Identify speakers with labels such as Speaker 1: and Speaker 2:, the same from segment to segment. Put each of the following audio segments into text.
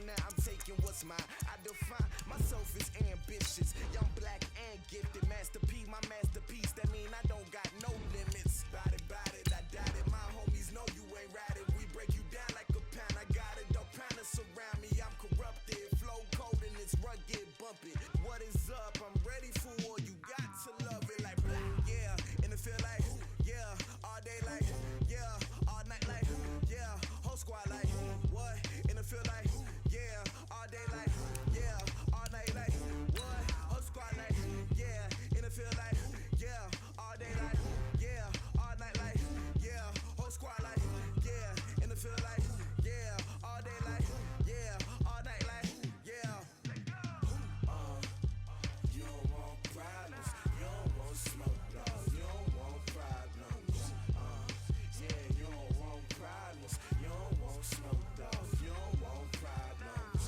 Speaker 1: now I'm taking what's mine. I define myself as ambitious, young, black, and gifted. Master P, my masterpiece. That mean I don't got no limits. Bout it, I doubt it. My homies know you ain't ratted. We break you down like a pound. I got it, don't panic surround me. I'm corrupted, flow cold and it's rugged, bumpy. What is up? I'm ready for war. You got to love it like black, yeah. And it feel like, yeah. All day like, yeah. All night like, yeah. Whole squad like, what? And it feel like, yeah. All day like, yeah. All night like, what? Whole squad like, yeah. And it feel like, yeah. All day like, yeah. All night like, yeah. Whole squad like, yeah. And it feel like, yeah. All day like, yeah. All night like, yeah. You don't want problems. You don't want smoke, dog. You don't want problems. Yeah, you don't want problems. You don't want smoke, dog. You don't want problems.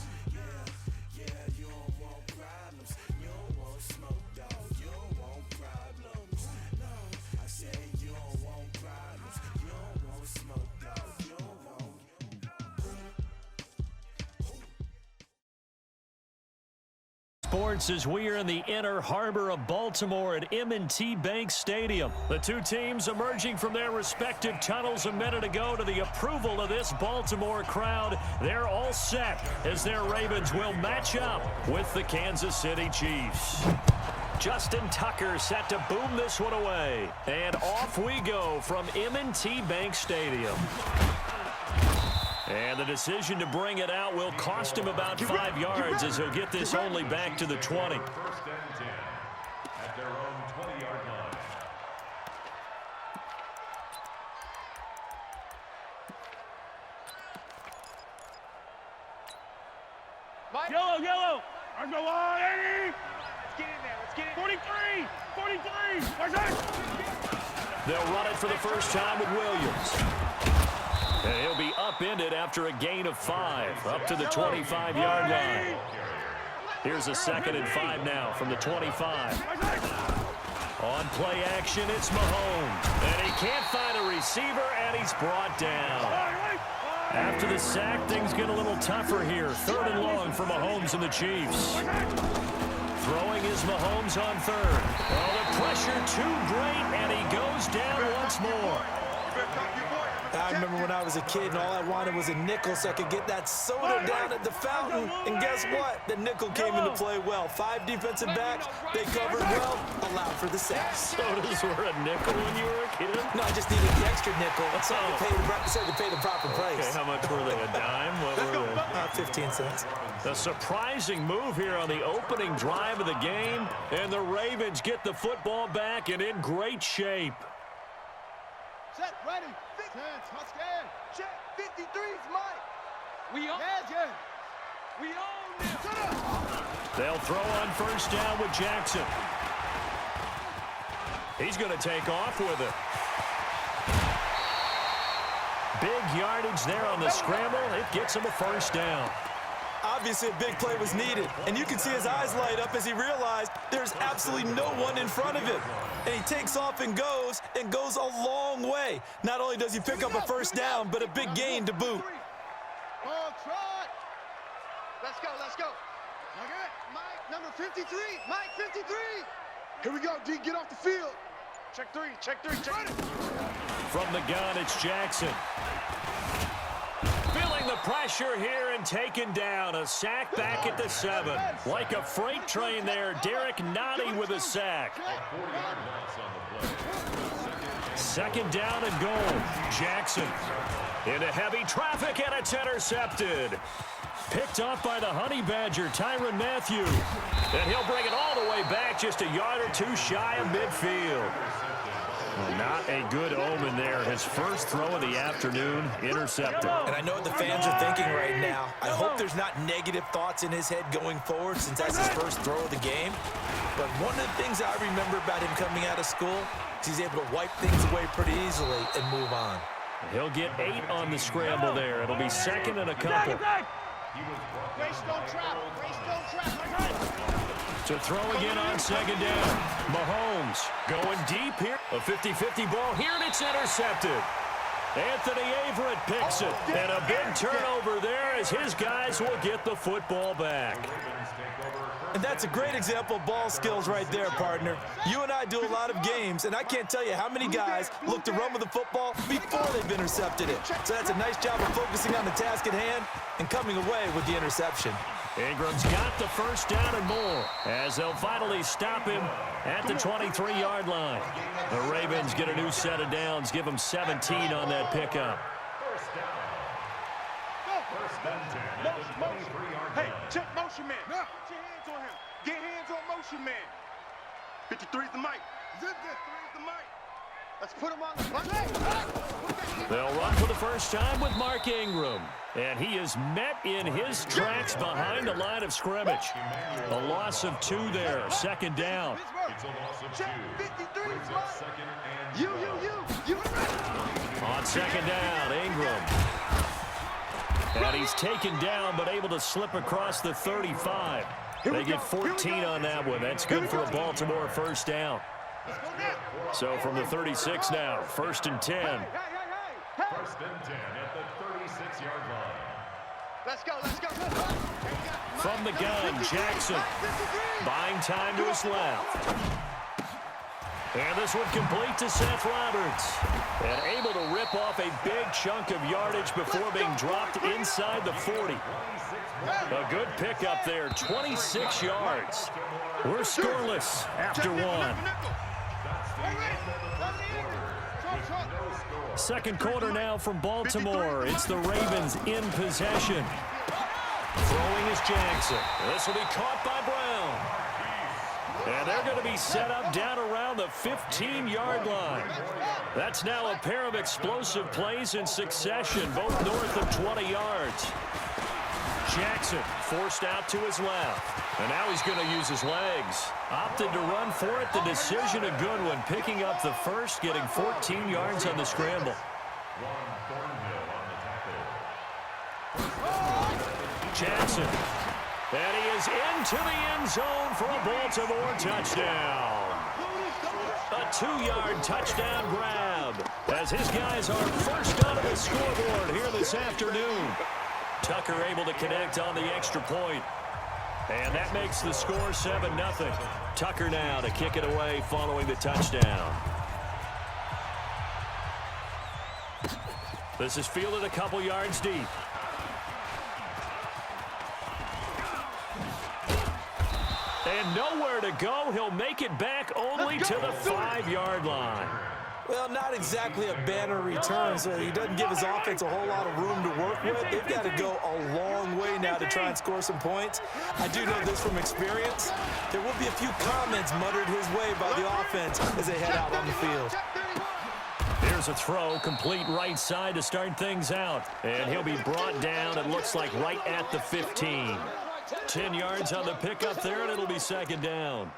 Speaker 1: Yeah, you don't want problems. You don't want smoke, dog. You don't want problems. No, I said you don't want problems. You don't want smoke, dog. You don't want.
Speaker 2: Sports as we are in the inner harbor of Baltimore at M&T Bank Stadium. The two teams emerging from their respective tunnels a minute ago to the approval of this Baltimore crowd. They're all set as their Ravens will match up with the Kansas City Chiefs. Justin Tucker set to boom this one away. And off we go from M&T Bank Stadium. And the decision to bring it out will cost him about 5 yards as he'll get this only back to the 20.
Speaker 3: First and 10 at their own 20-yard line.
Speaker 4: Yellow. Let's go on, 80. Let's get in there. Let's get in. 43. Where's that?
Speaker 2: They'll run it for the first time with Williams. And he'll be upended after a gain of 5, up to the 25-yard line. Here's a 2nd and 5 now from the 25. On play action, it's Mahomes. And he can't find a receiver, and he's brought down. After the sack, things get a little tougher here. 3rd and long for Mahomes and the Chiefs. Throwing is Mahomes on 3rd. Oh, the pressure too great, and he goes down once more.
Speaker 5: I remember when I was a kid and all I wanted was a nickel so I could get that soda down at the fountain. And guess what? The nickel came into play well. 5 defensive backs, they covered well, allowed for the sack.
Speaker 2: Sodas were a nickel when you were a kid?
Speaker 5: No, I just needed the extra nickel so I could pay the proper price.
Speaker 2: Okay, how much were they, a dime? What were they?
Speaker 5: 15 cents.
Speaker 2: A surprising move here on the opening drive of the game, and the Ravens get the football back and in great shape.
Speaker 4: Set, ready. 10, touchdown. Check. 53's Mike. We own. Yeah. We own this.
Speaker 2: They'll throw on first down with Jackson. He's going to take off with it. Big yardage there on the scramble. It gets him a first down.
Speaker 5: Obviously, a big play was needed, and you can see his eyes light up as he realized there's absolutely no one in front of him. And he takes off and goes a long way. Not only does he pick up a first down, but a big gain to boot.
Speaker 4: Ball trot. Let's go. Mike, number 53. Mike, 53. Here we go, D. Get off the field. Check three.
Speaker 2: From the gun, it's Jackson. Feeling the pressure here and taken down. A sack back at the 7. Like a freight train there, Derek Nottie with a sack.
Speaker 3: 40-yard loss on the play.
Speaker 2: 2nd down and goal. Jackson into heavy traffic, and it's intercepted. Picked off by the Honey Badger, Tyrann Mathieu. And he'll bring it all the way back, just a yard or 2 shy of midfield. Not a good omen there. His first throw of the afternoon, intercepted.
Speaker 5: And I know what the fans are thinking right now. I hope there's not negative thoughts in his head going forward since that's his first throw of the game. But one of the things I remember about him coming out of school is he's able to wipe things away pretty easily and move on.
Speaker 2: He'll get 8 on the scramble there. It'll be 2nd and a couple. To throw again on 2nd down. Mahomes going deep here. A 50-50 ball here, and it's intercepted. Anthony Averett picks it. And a big turnover there as his guys will get the football back.
Speaker 5: And that's a great example of ball skills right there, partner. You and I do a lot of games, and I can't tell you how many guys look to run with the football before they've intercepted it. So that's a nice job of focusing on the task at hand and coming away with the interception.
Speaker 2: Ingram's got the first down and more as they'll finally stop him at the 23-yard line. The Ravens get a new set of downs, give them 17 on that pickup.
Speaker 3: First and 10 at the 23-yard line.
Speaker 4: Hey, check motion man. Now, put your hands on him. Get hands on motion man. 53's the mic. 53's the mic. Let's put him on the front.
Speaker 2: They'll run for the first time with Mark Ingram. And he is met in his tracks behind the line of scrimmage. A loss of 2 there, second down.
Speaker 3: It's a loss of 2.
Speaker 4: Check 53's
Speaker 3: Brings up second and
Speaker 4: You.
Speaker 2: On second down, Ingram. And he's taken down but able to slip across the 35. They get 14 on that one. That's good for a Baltimore first down. So from the 36 now, first and 10.
Speaker 3: first and 10 at the 36-yard line.
Speaker 4: Let's go.
Speaker 2: From the gun, Jackson buying time to his left. And this one complete to Seth Roberts. And able to rip off a big chunk of yardage before being dropped inside the 40. A good pickup there, 26 yards. We're scoreless after one. Second quarter now from Baltimore. It's the Ravens in possession. Throwing is Jackson. This will be caught by Brown. And they're going to be set up down around the 15-yard line. That's now a pair of explosive plays in succession, both north of 20 yards. Jackson forced out to his left. And now he's going to use his legs. Opted to run for it. The decision a good one. Picking up the first, getting 14 yards on the scramble. Jackson. And he is into the end zone for a Baltimore touchdown. A 2-yard touchdown grab as his guys are first onto the scoreboard here this afternoon. Tucker able to connect on the extra point. And that makes the score 7-0. Tucker now to kick it away following the touchdown. This is fielded a couple yards deep. And nowhere to go. He'll make it back only to the 5-yard line.
Speaker 5: Well, not exactly a banner return, so he doesn't give his offense a whole lot of room to work with. They've got to go a long way now to try and score some points. I do know this from experience. There will be a few comments muttered his way by the offense as they head out on the field.
Speaker 2: Here's a throw, complete right side to start things out. And he'll be brought down, it looks like, right at the 15. 10 yards on the pickup there, and it'll be second down.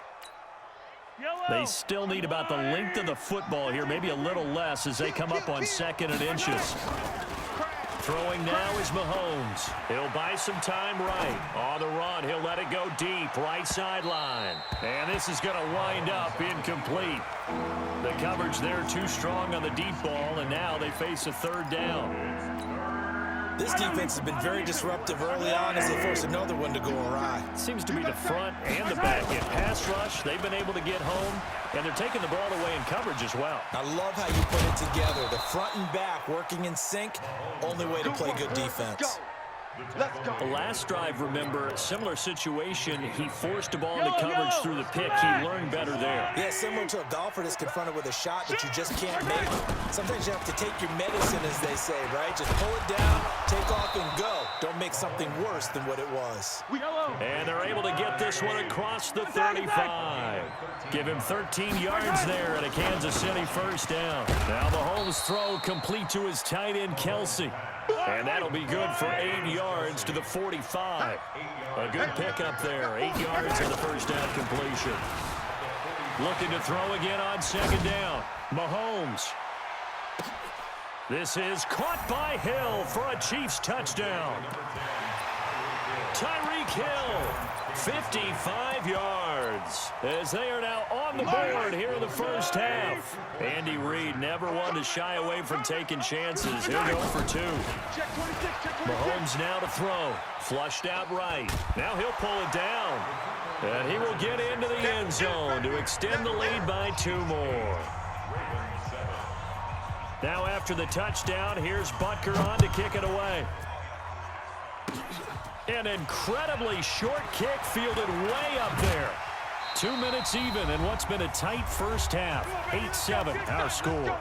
Speaker 2: They still need about the length of the football here, maybe a little less as they come up on second and inches. Throwing now is Mahomes. He'll buy some time right. On the run, he'll let it go deep, right sideline. And this is going to wind up incomplete. The coverage there too strong on the deep ball, and now they face a third down.
Speaker 5: This defense has been very disruptive early on as they force another one to go awry.
Speaker 2: Seems to be the front and the back end. Pass rush, they've been able to get home, and they're taking the ball away in coverage as well.
Speaker 5: I love how you put it together. The front and back working in sync, only way to play good defense.
Speaker 4: Let's go.
Speaker 2: The last drive, remember, similar situation. He forced a ball into coverage through the pick. He learned better there.
Speaker 5: Yeah, similar to a golfer that's confronted with a shot that you just can't make. Sometimes you have to take your medicine, as they say, right? Just pull it down, take off, and go. Don't make something worse than what it was.
Speaker 2: And they're able to get this one across the 35. Give him 13 yards there and a Kansas City first down. Now Mahomes' throw complete to his tight end, Kelsey. And that'll be good for 8 yards to the 45. A good pickup there. 8 yards on the first down completion. Looking to throw again on second down. Mahomes. This is caught by Hill for a Chiefs touchdown. Tyreek Hill 55 yards as they are now on the board here in the first half. Andy Reid never one to shy away from taking chances. He'll go for 2. Mahomes now to throw. Flushed out right. Now he'll pull it down. And he will get into the end zone to extend the lead by 2 more. Now after the touchdown, here's Butker on to kick it away. An incredibly short kick fielded way up there. 2 minutes even in what's been a tight first half. 8-7 our score.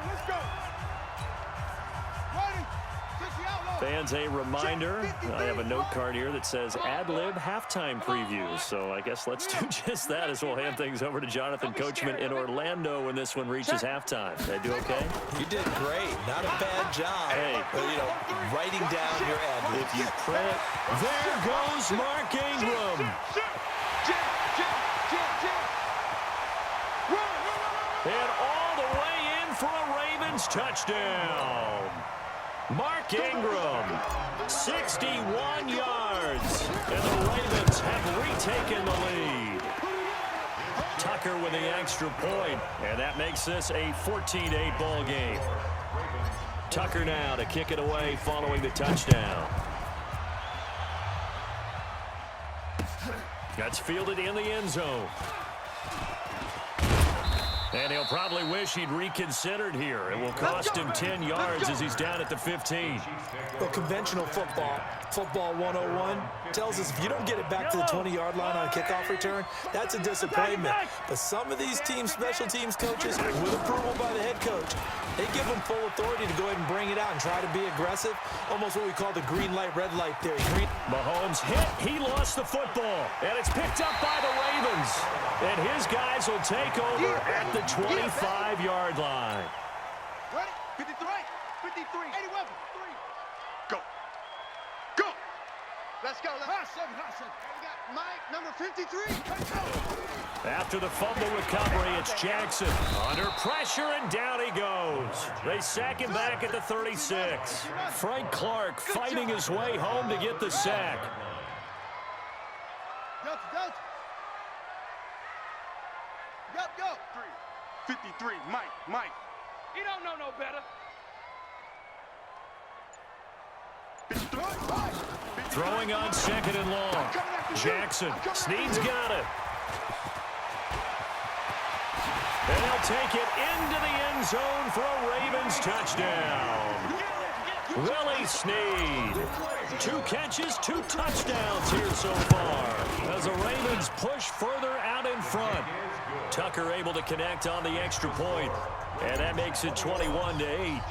Speaker 2: Fans, a reminder, I have a note card here that says ad-lib halftime previews. So I guess let's do just that as we'll hand things over to Jonathan Coachman in Orlando when this one reaches halftime. Did I do okay?
Speaker 5: You did great. Not a bad job.
Speaker 2: Hey.
Speaker 5: But, writing down your ad.
Speaker 2: If you print, there goes Mark Ingram. And all the way in for a Ravens touchdown. Mark Ingram, 61 yards, and the Ravens have retaken the lead. Tucker with the extra point, and that makes this a 14-8 ball game. Tucker now to kick it away following the touchdown. That's fielded in the end zone. And he'll probably wish he'd reconsidered here. It will cost him 10 yards as he's down at the 15.
Speaker 5: Well, conventional football 101, tells us if you don't get it back to the 20-yard line on a kickoff return, that's a disappointment. But some of these teams, special teams coaches, with approval by the head coach, they give them full authority to go ahead and bring it out and try to be aggressive, almost what we call the green light, red light theory.
Speaker 2: Mahomes hit. He lost the football, and it's picked up by the Ravens. And his guys will take over at the 25-yard line.
Speaker 4: Ready? 53, 53, 81, 3. Go. Go. Let's go. Hassan. We got Mike, number 53. Let's go.
Speaker 2: After the fumble recovery, it's Jackson. Under pressure, and down he goes. They sack him back at the 36. Frank Clark fighting his way home to get the sack.
Speaker 4: Delta. Go. 53, Mike. He don't know no better. 53.
Speaker 2: Throwing on second and long. Jackson. Snead's got it. And he'll take it into the end zone for a Ravens touchdown. Willie Snead. 2 catches, 2 touchdowns here so far as the Ravens push further out in front. Tucker able to connect on the extra point, and that makes it 21-8.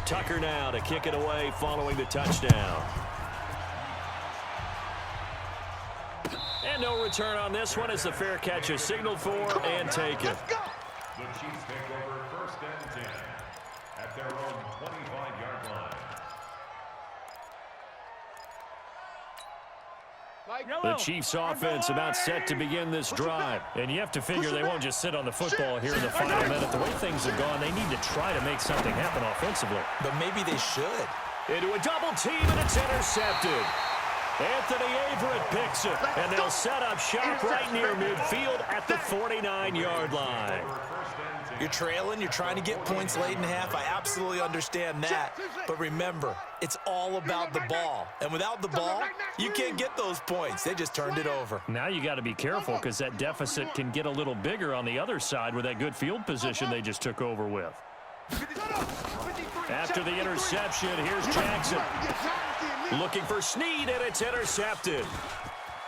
Speaker 2: Tucker now to kick it away following the touchdown. And no return on this one as the fair catch is signaled for and taken.
Speaker 3: The Chiefs take over 1st and 10 at their own 25-yard line.
Speaker 2: The Chiefs offense about set to begin this drive. And you have to figure they won't just sit on the football here in the final minute. The way things have gone, they need to try to make something happen offensively.
Speaker 5: But maybe they should.
Speaker 2: Into a double team, and it's intercepted. Anthony Averett picks it, and they'll set up shop right near midfield at the 49-yard line.
Speaker 5: You're trailing, you're trying to get points late in half. I absolutely understand that. But remember, it's all about the ball. And without the ball, you can't get those points. They just turned it over.
Speaker 2: Now you got to be careful because that deficit can get a little bigger on the other side with that good field position they just took over with. After the interception, here's Jackson. Looking for Snead, and it's intercepted.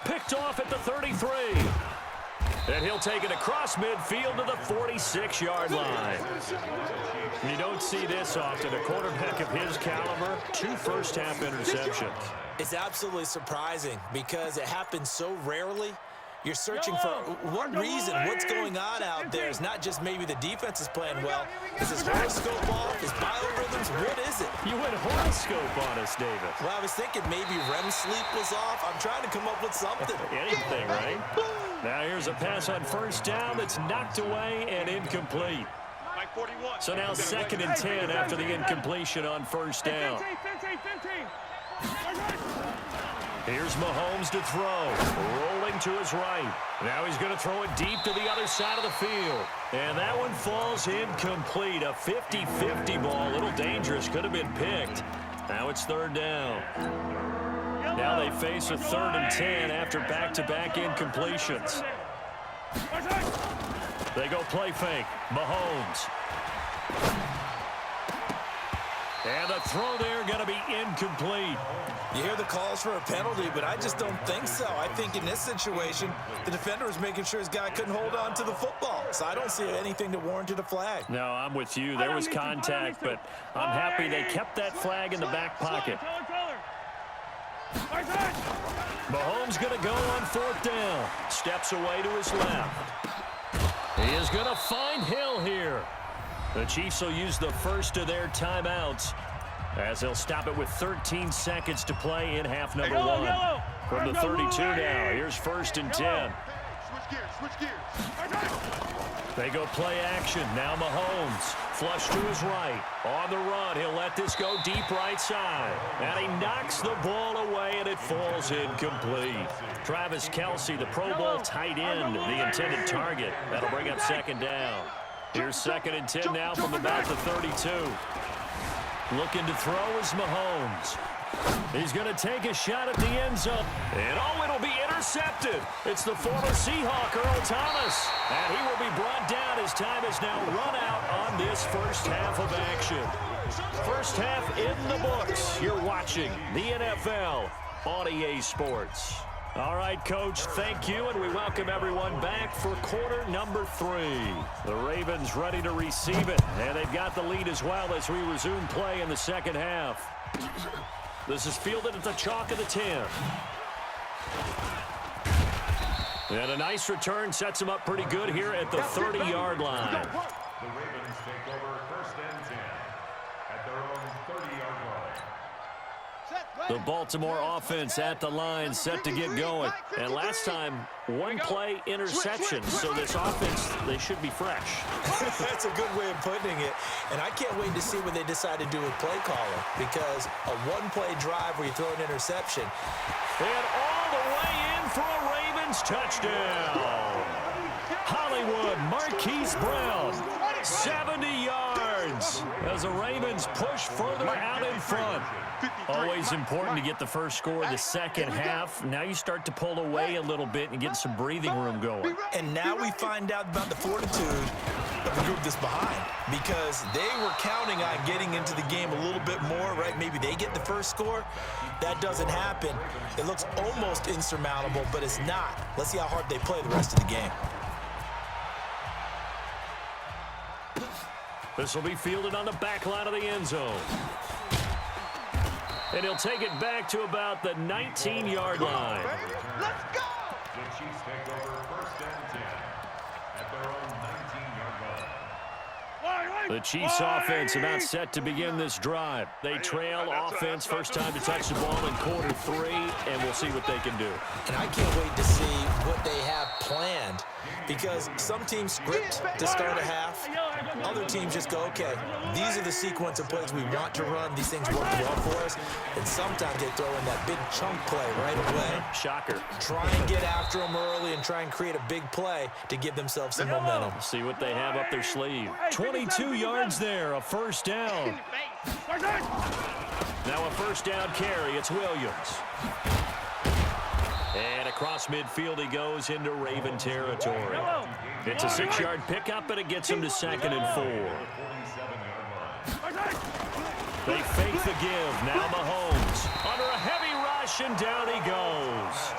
Speaker 2: Picked off at the 33. And he'll take it across midfield to the 46-yard line. You don't see this often. A quarterback of his caliber, 2 first-half interceptions.
Speaker 5: It's absolutely surprising because it happens so rarely. You're searching for what reason, what's going on out there. It's not just maybe the defense is playing well. Is his horoscope off? His biorhythms? What is it?
Speaker 2: You went horoscope on us, David.
Speaker 5: Well, I was thinking maybe REM sleep was off. I'm trying to come up with something.
Speaker 2: Anything, right? Now here's a pass on first down that's knocked away and incomplete. So now 2nd and 10 after the incompletion on first down. Here's Mahomes to throw. Rolling to his right. Now he's going to throw it deep to the other side of the field. And that one falls incomplete. A 50-50 ball. A little dangerous. Could have been picked. Now it's third down. Now they face a 3rd and 10 after back-to-back incompletions. They go play fake. Mahomes. And the throw there going to be incomplete.
Speaker 5: You hear the calls for a penalty, but I just don't think so. I think in this situation, the defender was making sure his guy couldn't hold on to the football. So I don't see anything that warranted a flag.
Speaker 2: No, I'm with you. There was contact, but I'm happy they kept that flag in the back pocket. Mahomes going to go on 4th down. Steps away to his left. He is going to find Hill here. The Chiefs will use the first of their timeouts as they'll stop it with 13 seconds to play in half number 1. From the 32 now, here's 1st and 10.
Speaker 4: Switch gears.
Speaker 2: They go play action. Now Mahomes. Flush to his right. On the run, he'll let this go deep right side. And he knocks the ball away, and it falls incomplete. Travis Kelce, the Pro Bowl tight end, the intended target. That'll bring up 2nd down. Here's 2nd and 10 now from about the 32. Looking to throw is Mahomes. He's going to take a shot at the end zone. And it'll be intercepted. It's the former Seahawk, Earl Thomas. And he will be brought down as time has now run out on this first half of action. First half in the books. You're watching the NFL on EA Sports. All right, Coach, thank you, and we welcome everyone back for quarter number 3. The Ravens ready to receive it, and they've got the lead as well as we resume play in the second half. This is fielded at the chalk of the 10. And a nice return sets him up pretty good here at the 30-yard line.
Speaker 3: The Ravens take over 1st and 10 at their own 30-yard line.
Speaker 2: The Baltimore offense at the line, set to get going. And last time, 1 play interception. So this offense, they should be fresh.
Speaker 5: That's a good way of putting it. And I can't wait to see what they decide to do with play calling, because a 1-play drive where you throw an interception.
Speaker 2: And all the way in for a Ravens touchdown. Hollywood Marquise Brown, 70 yards as the Ravens push further out in front. Always important to get the first score of the second half. Now you start to pull away a little bit and get some breathing room going.
Speaker 5: And now we find out about the fortitude of the group that's behind, because they were counting on getting into the game a little bit more, right? Maybe they get the first score. That doesn't happen. It looks almost insurmountable, but it's not. Let's see how hard they play the rest of the game.
Speaker 2: This will be fielded on the back line of the end zone. And he'll take it back to about the 19-yard line.
Speaker 4: Let's go!
Speaker 3: The Chiefs take over 1st and 10 at their own 19-yard line.
Speaker 2: The Chiefs offense about set to begin this drive. They trail offense, first time to touch the ball in quarter 3, and we'll see what they can do.
Speaker 5: And I can't wait to see what they have planned, because some teams script to start a half. Other teams just go, okay, these are the sequence of plays we want to run. These things work well for us. And sometimes they throw in that big chunk play right away.
Speaker 2: Shocker.
Speaker 5: Try and get after them early and try and create a big play to give themselves some momentum.
Speaker 2: See what they have up their sleeve. 22 yards there, a first down. Now a first down carry, it's Williams. And across midfield he goes into Raven territory. It's a 6-yard pickup, and it gets him to 2nd and 4. They fake the give. Now Mahomes under a heavy rush, and down he goes.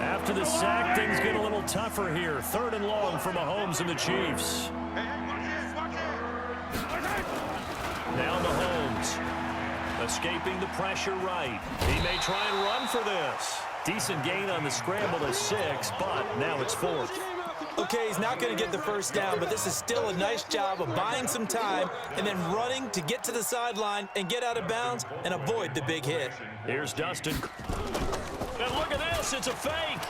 Speaker 2: After the sack, things get a little tougher here. 3rd and long for Mahomes and the Chiefs. Now Mahomes escaping the pressure right. He may try and run for this. Decent gain on the scramble to 6, but now it's 4th.
Speaker 5: Okay, he's not going to get the first down, but this is still a nice job of buying some time and then running to get to the sideline and get out of bounds and avoid the big hit.
Speaker 2: Here's Dustin. And look at this, it's a fake.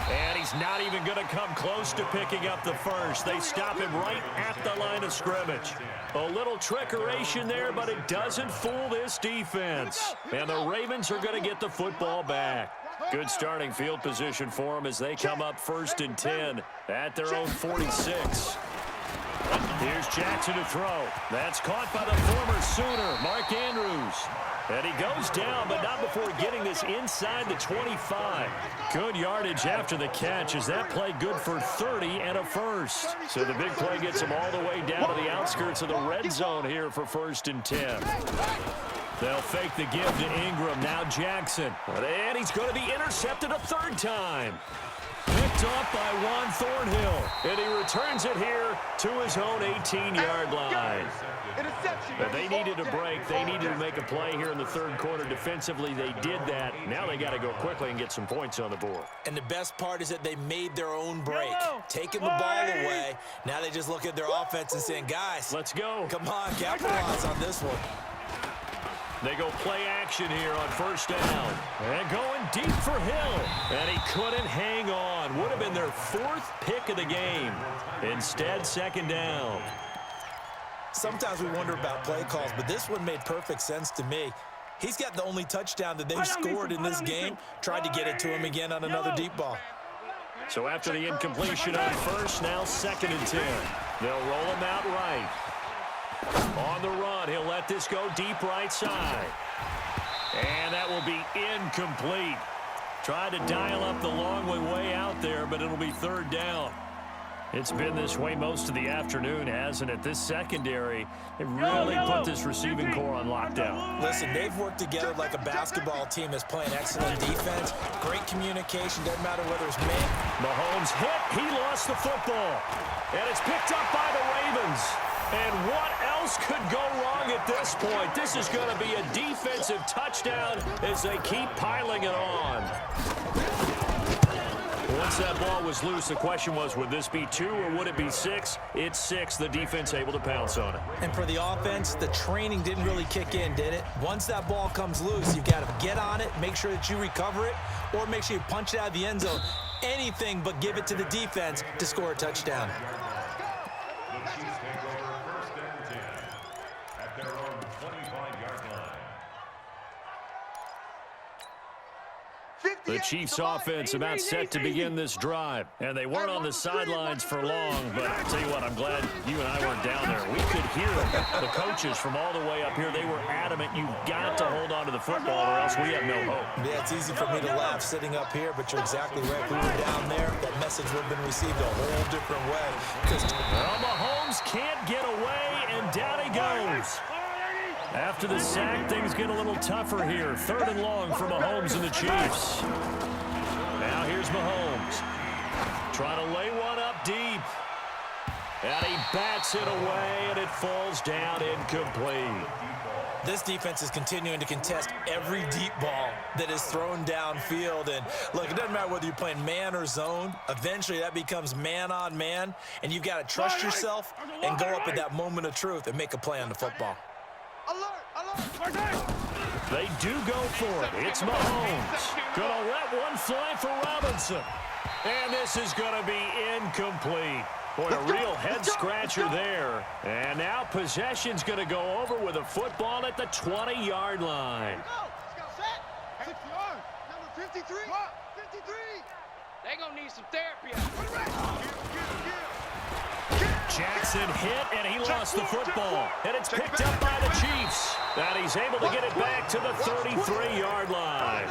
Speaker 2: And he's not even going to come close to picking up the first. They stop him right at the line of scrimmage. A little trickeration there, but it doesn't fool this defense. And the Ravens are going to get the football back. Good starting field position for them as they come up 1st and 10 at their own 46. Here's Jackson to throw. That's caught by the former Sooner, Mark Andrews. And he goes down, but not before getting this inside the 25. Good yardage after the catch as that play good for 30 and a first. So the big play gets him all the way down to the outskirts of the red zone here for 1st and 10. They'll fake the give to Ingram. Now Jackson. And he's going to be intercepted a 3rd time. Picked off by Juan Thornhill. And he returns it here to his own 18-yard line. But they needed a break. They needed to make a play here in the 3rd quarter. Defensively, they did that. Now they got to go quickly and get some points on the board.
Speaker 5: And the best part is that they made their own break. Taking the ball away. Now they just look at their offense and saying, guys,
Speaker 2: let's go.
Speaker 5: Come on, capitalize on this one.
Speaker 2: They go play action here on 1st down. And going deep for Hill. And he couldn't hang on. Would have been their 4th pick of the game. Instead, 2nd down.
Speaker 5: Sometimes we wonder about play calls, but this one made perfect sense to me. He's got the only touchdown that they've scored in this game. Tried to get it to him again on another deep ball.
Speaker 2: So after the incompletion on 1st, now 2nd and 10. They'll roll him out right. On the run, he'll let this go deep right side. And that will be incomplete. Tried to dial up the long way out there, but it'll be 3rd down. It's been this way most of the afternoon, hasn't it? This secondary, they really put this receiving core on lockdown.
Speaker 5: Listen, they've worked together like a basketball team that's playing excellent defense. Great communication, doesn't matter whether it's man.
Speaker 2: Mahomes hit, he lost the football. And it's picked up by the Ravens. And what else could go wrong at this point? This is going to be a defensive touchdown as they keep piling it on. Once that ball was loose, the question was, would this be 2 or would it be 6? It's 6. The defense able to pounce on it.
Speaker 5: And for the offense, the training didn't really kick in, did it? Once that ball comes loose, you've got to get on it, make sure that you recover it, or make sure you punch it out of the end zone. Anything but give it to the defense to score a touchdown.
Speaker 3: The Chiefs take over 1st and 10 at their own 25-yard line.
Speaker 2: The Chiefs offense about set to begin this drive. And they weren't on the sidelines for long, but I'll tell you what, I'm glad you and I weren't down there. We could hear the coaches from all the way up here. They were adamant, you've got to hold on to the football or else we have no hope.
Speaker 5: Yeah, it's easy for me to laugh sitting up here, but you're exactly right. If we were down there, that message would have been received a whole different way.
Speaker 2: Well, Mahomes can't get away, and down he goes. After the sack, things get a little tougher here. 3rd and long for Mahomes and the Chiefs. Now here's Mahomes. Trying to lay one up deep. And he bats it away, and it falls down incomplete.
Speaker 5: This defense is continuing to contest every deep ball that is thrown downfield. And look, it doesn't matter whether you're playing man or zone. Eventually, that becomes man on man. And you've got to trust yourself and go up at that moment of truth and make a play on the football.
Speaker 2: They do go for it. It's Mahomes. Gonna let one fly for Robinson. And this is gonna be incomplete. Boy, a real head-scratcher there. And now possession's gonna go over with a football at the 20-yard line.
Speaker 4: Number 53. 53.
Speaker 6: They're gonna need some therapy.
Speaker 2: Jackson hit, and he lost the football. And it's picked up by the Chiefs. And he's able to get it back to the 33-yard line.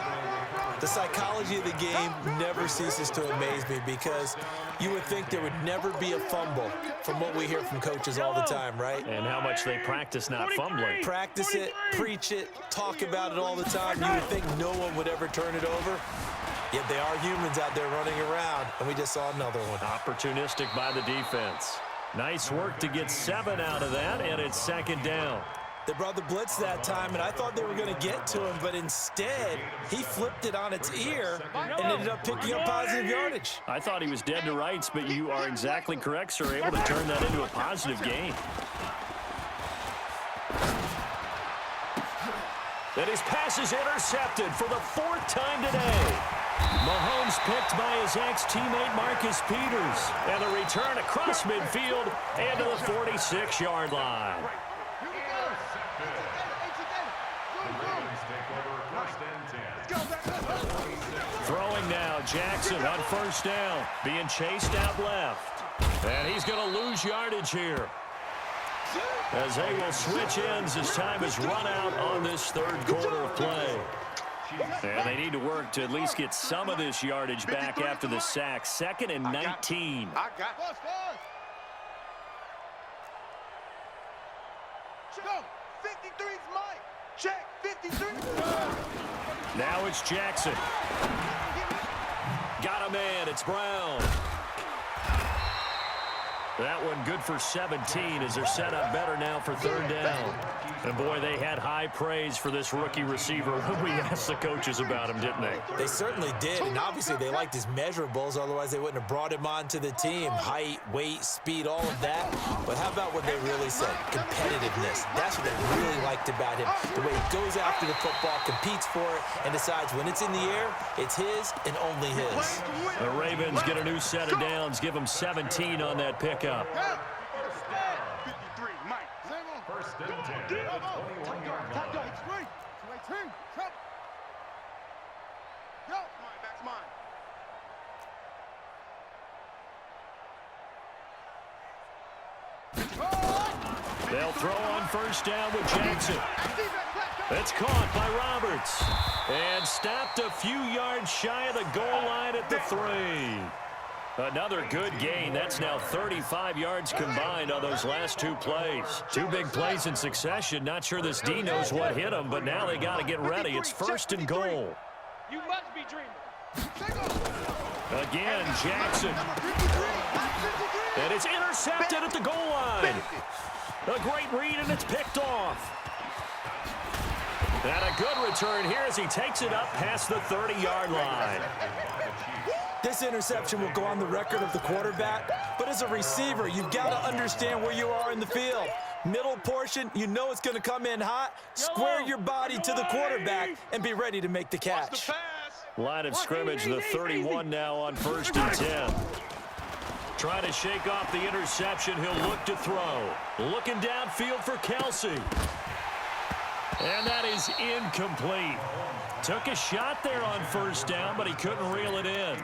Speaker 5: The psychology of the game never ceases to amaze me because you would think there would never be a fumble from what we hear from coaches all the time, right?
Speaker 2: And how much they practice not fumbling.
Speaker 5: Practice it, preach it, talk about it all the time. You would think no one would ever turn it over. Yet they are humans out there running around, and we just saw another one.
Speaker 2: Opportunistic by the defense. Nice work to get 7 out of that, and it's 2nd down.
Speaker 5: They brought the blitz that time, and I thought they were going to get to him, but instead, he flipped it on its ear and ended up picking up positive yardage.
Speaker 2: I thought he was dead to rights, but you are exactly correct, sir. Able to turn that into a positive gain. And his pass is intercepted for the 4th time today. Mahomes picked by his ex-teammate Marcus Peters. And the return across midfield and to the 46-yard line. Throwing now, Jackson on first down, being chased out left. And he's going to lose yardage here, as they will switch ends as time is run out on this third quarter of play. And they need to work to at least get some of this yardage back after the sack. 2nd and 19.
Speaker 4: Go. 53's Mike. Check. 53.
Speaker 2: Now it's Jackson. Got a man. It's Brown. That one good for 17 as they're set up better now for third down. And, boy, they had high praise for this rookie receiver when we asked the coaches about him, didn't they?
Speaker 5: They certainly did, and obviously they liked his measurables. Otherwise, they wouldn't have brought him onto the team. Height, weight, speed, all of that. But how about what they really said? Competitiveness. That's what they really liked about him. The way he goes after the football, competes for it, and decides when it's in the air, it's his and only his.
Speaker 2: The Ravens get a new set of downs, give them 17 on that pickup.
Speaker 4: 53, Mike.
Speaker 3: First and 10 at the 21-yard line.
Speaker 4: Yo, mine, that's mine.
Speaker 2: They'll throw on first down with Jackson. It's caught by Roberts. And stopped a few yards shy of the goal line at the 3. Another good gain. That's now 35 yards combined on those last 2 plays. 2 big plays in succession. Not sure this D knows what hit him, but now they got to get ready. It's 1st and goal.
Speaker 6: You must be dreaming.
Speaker 2: Again, Jackson. And it's intercepted at the goal line. A great read, and it's picked off. And a good return here as he takes it up past the 30-yard line.
Speaker 5: This interception will go on the record of the quarterback, but as a receiver, you've got to understand where you are in the field. Middle portion, you know it's going to come in hot. Square your body to the quarterback and be ready to make the catch.
Speaker 2: Line of scrimmage, the 31 now on 1st and 10. Trying to shake off the interception, he'll look to throw. Looking downfield for Kelsey. And that is incomplete. Took a shot there on first down, but he couldn't reel it in.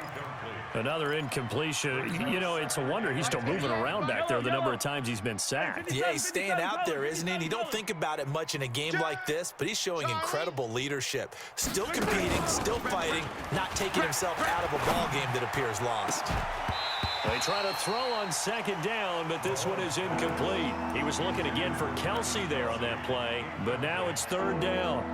Speaker 2: Another incompletion. You know, it's a wonder he's still moving around back there the number of times he's been sacked.
Speaker 5: Yeah, he's staying out there, isn't he? And you don't think about it much in a game like this, but he's showing incredible leadership. Still competing, still fighting, not taking himself out of a ball game that appears lost.
Speaker 2: They try to throw on 2nd down, but this one is incomplete. He was looking again for Kelsey there on that play, but now it's 3rd down.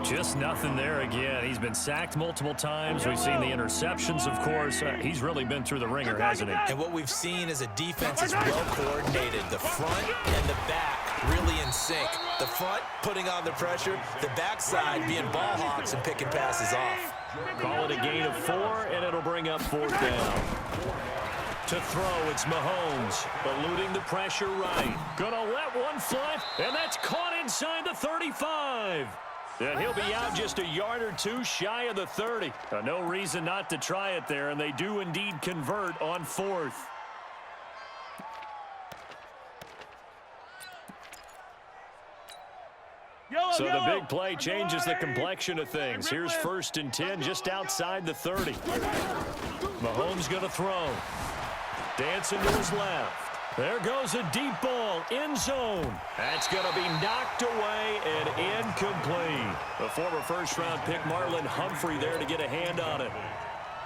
Speaker 2: Just nothing there again. He's been sacked multiple times. We've seen the interceptions, of course. He's really been through the ringer, hasn't he?
Speaker 5: And what we've seen is a defense is well coordinated. The front and the back really in sync. The front putting on the pressure, the backside being ball hawks and picking passes off.
Speaker 2: Call it a gain of 4, and it'll bring up 4th down. To throw, it's Mahomes, eluding the pressure right. Gonna let one fly, and that's caught inside the 35. And he'll be out just a yard or 2 shy of the 30. No reason not to try it there, and they do indeed convert on 4th. So the big play changes the complexion of things. Here's 1st and 10 just outside the 30. Mahomes gonna throw. Dancing to his left. There goes a deep ball, end zone. That's going to be knocked away and incomplete. The former first-round pick Marlon Humphrey there to get a hand on it.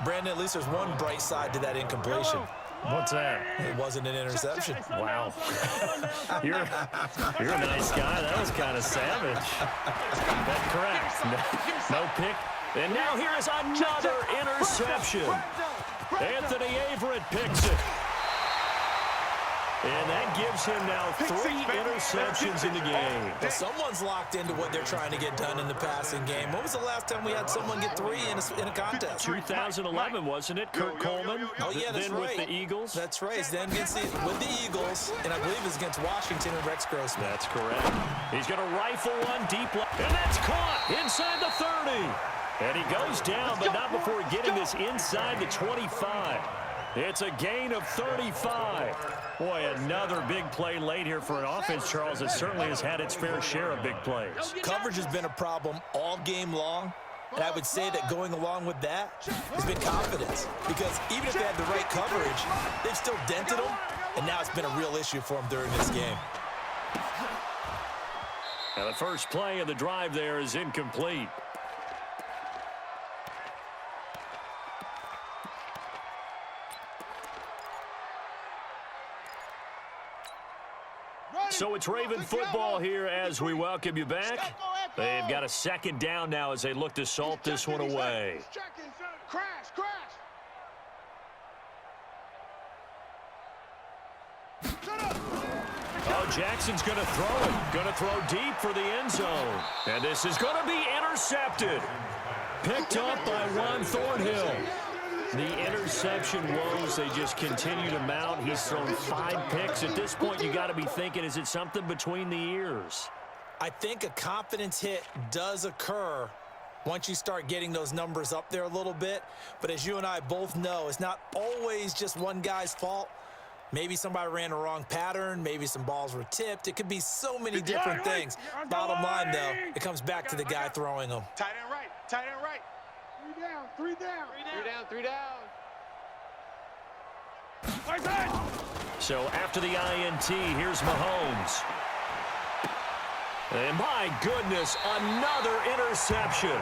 Speaker 5: Brandon, at least there's one bright side to that incompletion.
Speaker 2: What's that?
Speaker 5: It wasn't an interception.
Speaker 2: Wow. You're a nice guy. That was kind of savage. That's correct. No pick. And now here is another interception. Anthony Averett picks it. And that gives him now 3 interceptions in the game.
Speaker 5: Well, someone's locked into what they're trying to get done in the passing game. When was the last time we had someone get 3 in a contest?
Speaker 2: 2011, wasn't it? Kurt Coleman.
Speaker 5: Oh, yeah, that's
Speaker 2: then
Speaker 5: right.
Speaker 2: with the Eagles.
Speaker 5: That's right. Then with the Eagles, and I believe it's against Washington and Rex Grossman.
Speaker 2: That's correct. He's going to rifle one deep left. And that's caught inside the 30. And he goes down, but not before getting this inside the 25. It's a gain of 35. Boy, another big play late here for an offense, Charles, that certainly has had its fair share of big plays.
Speaker 5: Coverage has been a problem all game long. And I would say that going along with that has been confidence. Because even if they had the right coverage, they've still dented them. And now it's been a real issue for them during this game.
Speaker 2: Now the first play of the drive there is incomplete. So it's Raven football here as we welcome you back. They've got a second down now as they look to salt this one away.
Speaker 4: Crash, crash.
Speaker 2: Oh, Jackson's going to throw it. Going to throw deep for the end zone. And this is going to be intercepted. Picked up by Juan Thornhill. The interception woes, they just continue to mount. He's thrown 5 picks. At this point, you got to be thinking, is it something between the ears?
Speaker 5: I think a confidence hit does occur once you start getting those numbers up there a little bit. But as you and I both know, it's not always just one guy's fault. Maybe somebody ran a wrong pattern. Maybe some balls were tipped. It could be so many different things. Bottom line, though, it comes back to the guy throwing them.
Speaker 4: Tight end right, tight end right. 3 down, 3 down. 3 down, 3 down.
Speaker 2: So after the INT, here's Mahomes. And my goodness, another interception.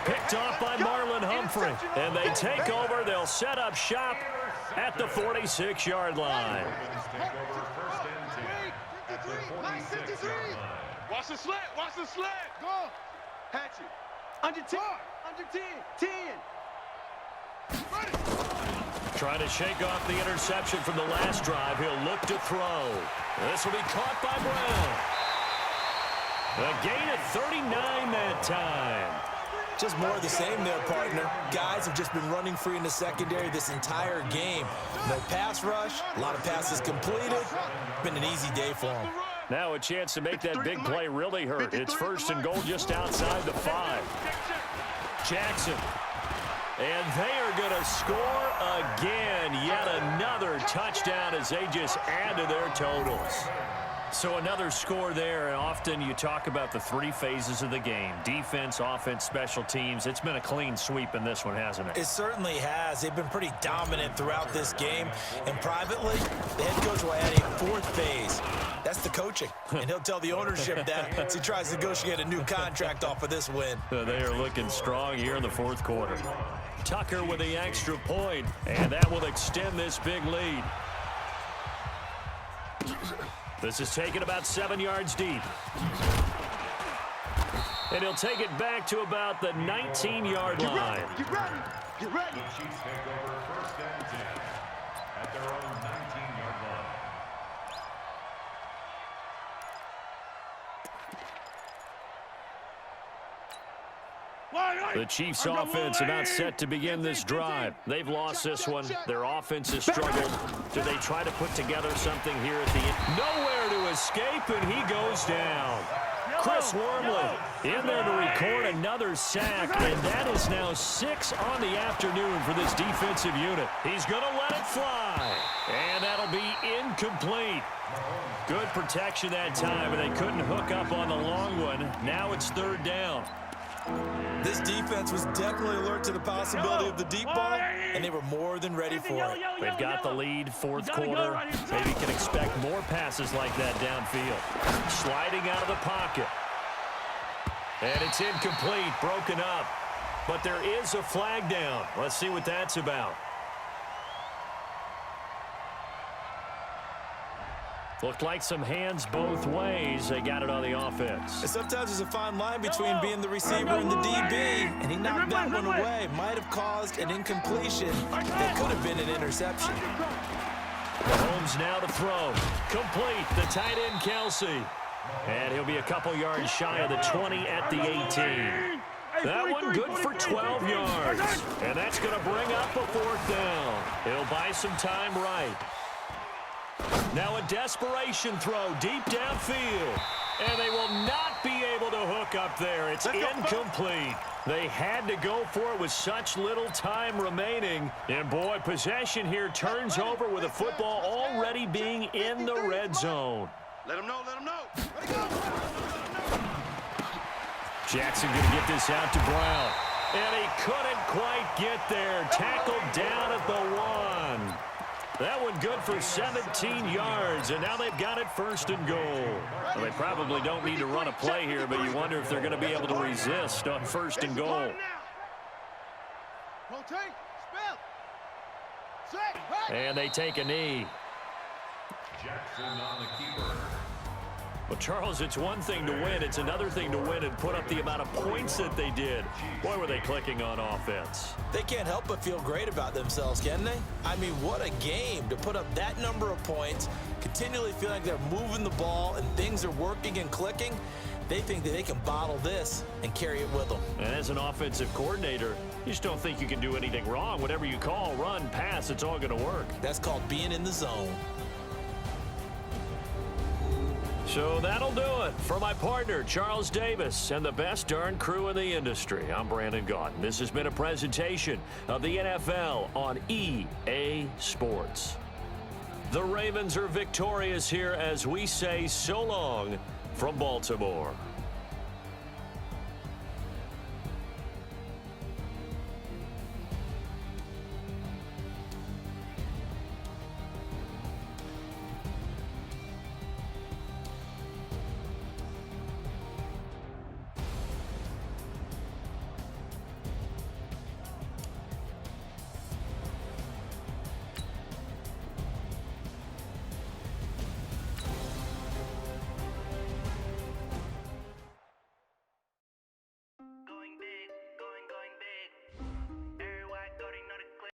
Speaker 2: Picked off by Marlon Humphrey. And they take over. They'll set up shop at the 46-yard line.
Speaker 4: Watch the slant, watch the slant. Go. Hatchet. Under 10, under 10, 10.
Speaker 2: Trying to shake off the interception from the last drive. He'll look to throw. This will be caught by Brown. A gain of 39 that time.
Speaker 5: Just more of the same there, partner. Guys have just been running free in the secondary this entire game. No pass rush, a lot of passes completed. Been an easy day for them.
Speaker 2: Now a chance to make that big play really hurt. It's 1st and goal just outside the 5. Jackson. And they are going to score again. Yet another touchdown as they just add to their totals. So another score there, and often you talk about the 3 phases of the game. Defense, offense, special teams. It's been a clean sweep in this one, hasn't it?
Speaker 5: It certainly has. They've been pretty dominant throughout this game. And privately, the head coach will add a 4th phase. That's the coaching. And he'll tell the ownership that as he tries to negotiate a new contract off of this win.
Speaker 2: They are looking strong here in the 4th quarter. Tucker with the extra point, and that will extend this big lead. This is taken about 7 yards deep. And he'll take it back to about the 19-yard line.
Speaker 4: Get ready, get ready.
Speaker 3: The Chiefs take over 1st and 10 at their own 19-yard line.
Speaker 2: The Chiefs offense about set to begin this drive. They've lost this one. Their offense has struggled. Do they try to put together something here at the end? Nowhere to escape, and he goes down. Chris Wormley in there to record another sack, and that is now 6 on the afternoon for this defensive unit. He's going to let it fly, and that'll be incomplete. Good protection that time, and they couldn't hook up on the long one. Now it's 3rd down.
Speaker 5: This defense was definitely alert to the possibility of the deep ball, and they were more than ready for it.
Speaker 2: They've got the lead, 4th quarter. Maybe can expect more passes like that downfield. Sliding out of the pocket. And it's incomplete, broken up. But there is a flag down. Let's see what that's about. Looked like some hands both ways. They got it on the offense.
Speaker 5: And sometimes there's a fine line between being the receiver and the DB, and he knocked that one away. Might have caused an incompletion that could have been an interception.
Speaker 2: Mahomes now to throw. Complete. The tight end, Kelsey. And he'll be a couple yards shy of the 20 at the 18. That one good for 12 yards. And that's going to bring up a 4th down. He'll buy some time right. Now a desperation throw deep downfield. And they will not be able to hook up there. It's incomplete. They had to go for it with such little time remaining. And, boy, possession here turns over with a football already being in the red zone.
Speaker 4: Let him know, let him know.
Speaker 2: Jackson going to get this out to Brown. And he couldn't quite get there. Tackled down at the 1. That one good for 17 yards, and now they've got it first and goal. Well, they probably don't need to run a play here, but you wonder if they're going to be able to resist on first and goal. And they take a knee.
Speaker 3: Jackson on the keeper.
Speaker 2: Well, Charles, it's one thing to win. It's another thing to win and put up the amount of points that they did. Boy, were they clicking on offense.
Speaker 5: They can't help but feel great about themselves, can they? I mean, what a game to put up that number of points, continually feel like they're moving the ball and things are working and clicking. They think that they can bottle this and carry it with them.
Speaker 2: And as an offensive coordinator, you just don't think you can do anything wrong. Whatever you call, run, pass, it's all going to work.
Speaker 5: That's called being in the zone.
Speaker 2: So that'll do it. For my partner, Charles Davis, and the best darn crew in the industry, I'm Brandon Gaudin. This has been a presentation of the NFL on EA Sports. The Ravens are victorious here as we say so long from Baltimore.